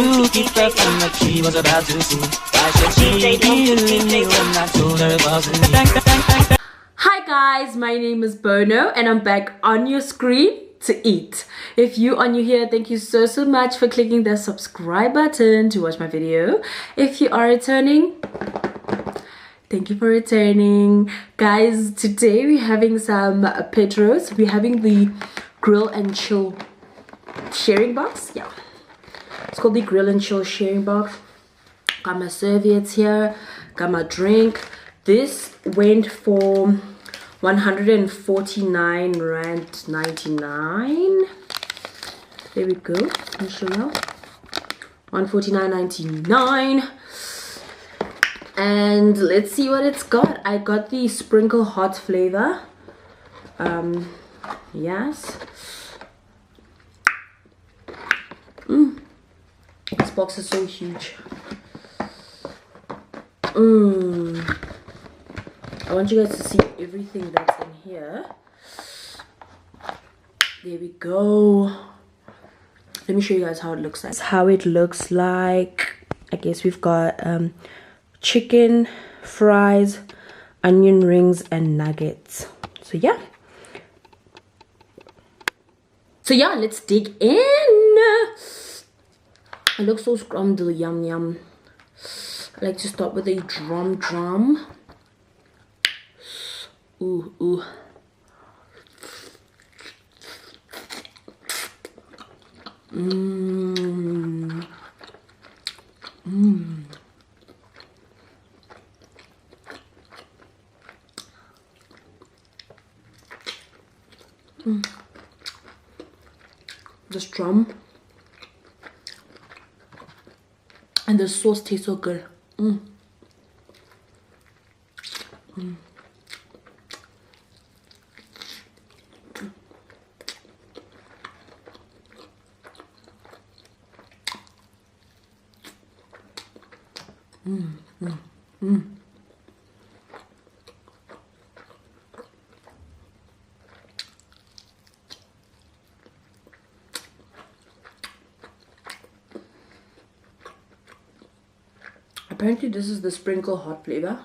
you keep up on what she was about to see? Why should she believe me when I told her it wasn't me? Hi guys, my name is Bono and I'm back on your screen to eat. If you are new here, thank you so much for clicking the subscribe button to watch my video. If you are returning, thank you for returning. Guys, today we're having some PEDROS. We're having the grill and chill sharing box. Yeah, it's called the grill and chill sharing box. Got my serviettes here, got my drink. This went for 149 rand 99. There we go. Let me show you. 149.99. And let's see what it's got. I got the sprinkle hot flavor. Yes. This box is so huge. I want you guys to see everything that's in here. There we go. Let me show you guys how it looks like. That's how it looks like. I guess we've got chicken, fries, onion rings, and nuggets. So yeah. Let's dig in. It looks so scrumdiddly yum yum. I like to start with a drum. Ooh. This drum and the sauce tastes so good. Apparently this is the sprinkle hot flavor.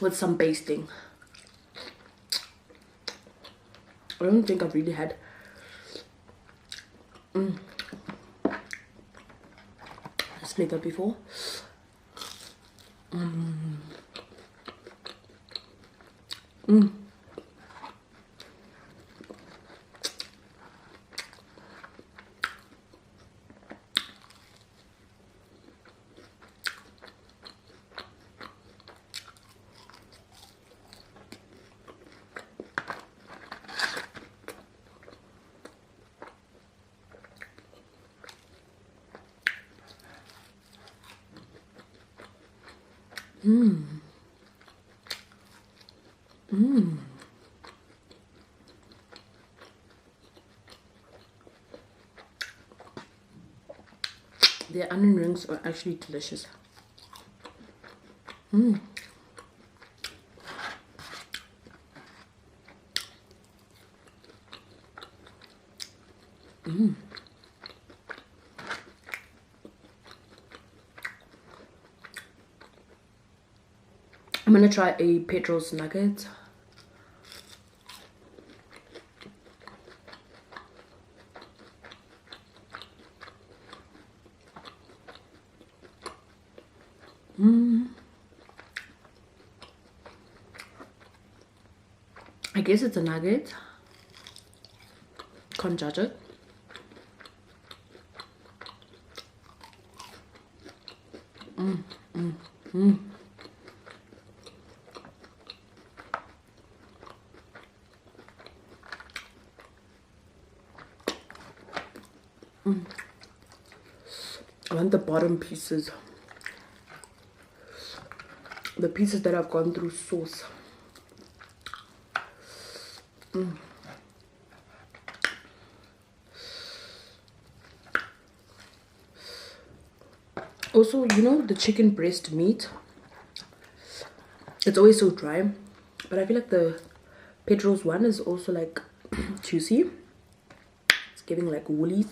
With some basting. I don't think I've really had this flavor before. The onion rings are actually delicious. I'm gonna try a PEDROS nugget. I guess it's a nugget. Can't judge it. I want the bottom pieces. The pieces that have gone through sauce. Also, you know, the chicken breast meat, it's always so dry, but I feel like the Pedro's one is also like juicy. It's giving like woolies.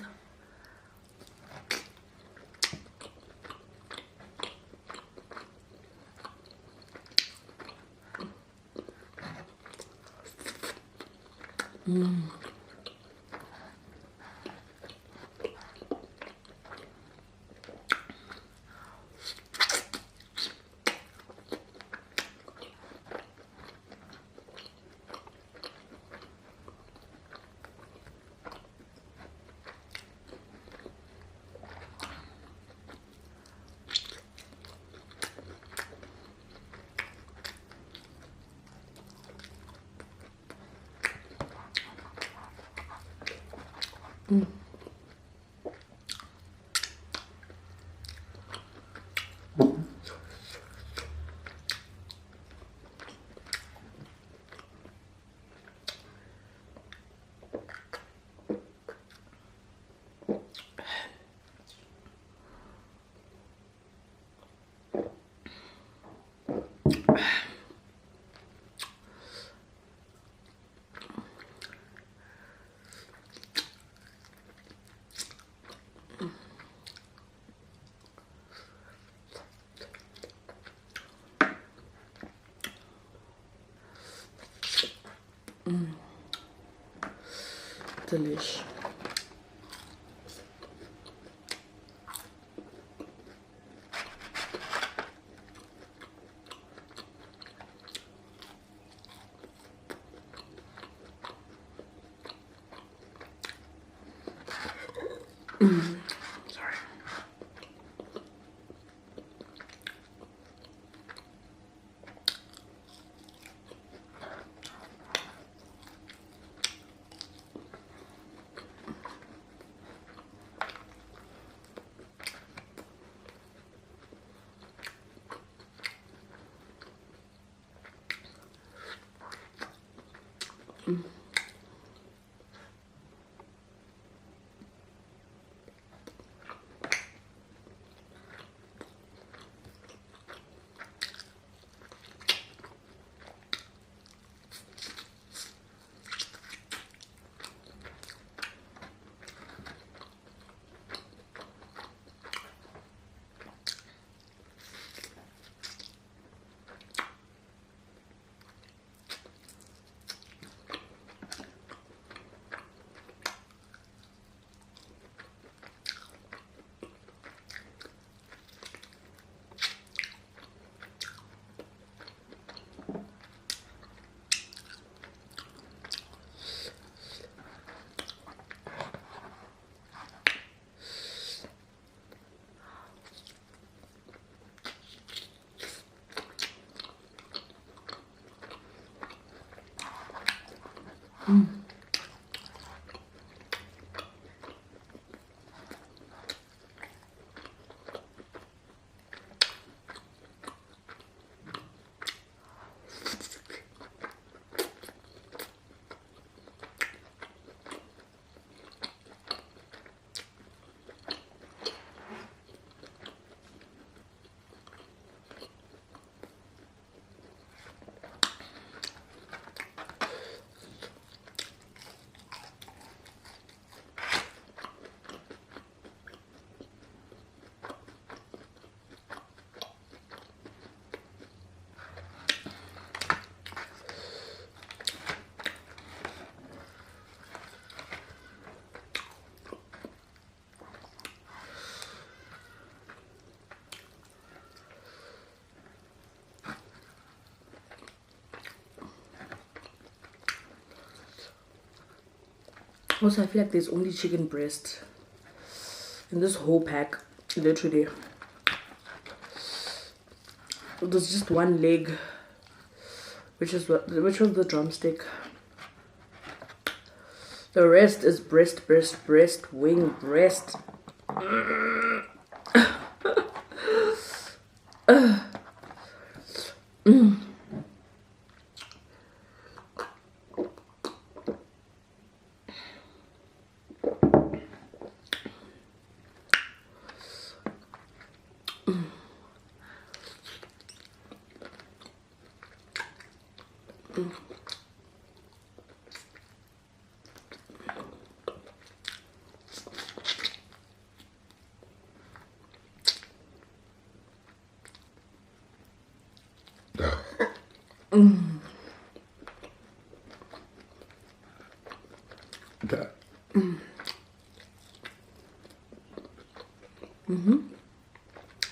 Delish. Sorry. Also, I feel like there's only chicken breast in this whole pack, literally. There's just one leg, which was the drumstick. The rest is breast, wing, breast.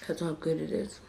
That's how good it is.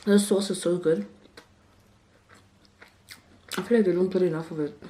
The sauce is so good. I feel like they don't put enough of it.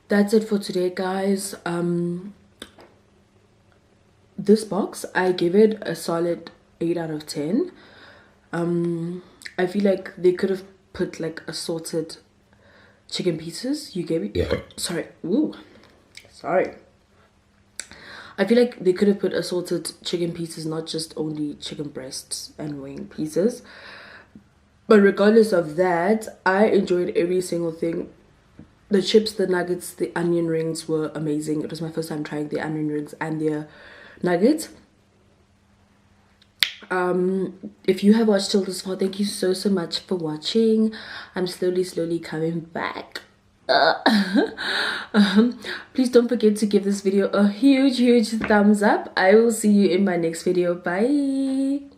That's it for today, guys. This box, I give it a solid 8 out of 10. I feel like they could have put like assorted chicken pieces. You gave me, sorry, sorry. I feel like they could have put assorted chicken pieces, not just only chicken breasts and wing pieces. But regardless of that, I enjoyed every single thing. The chips, the nuggets, the onion rings were amazing. It was my first time trying the onion rings and their nuggets. If you have watched till this far, thank you so much for watching. I'm slowly coming back. Please don't forget to give this video a huge thumbs up. I will see you in my next video. Bye.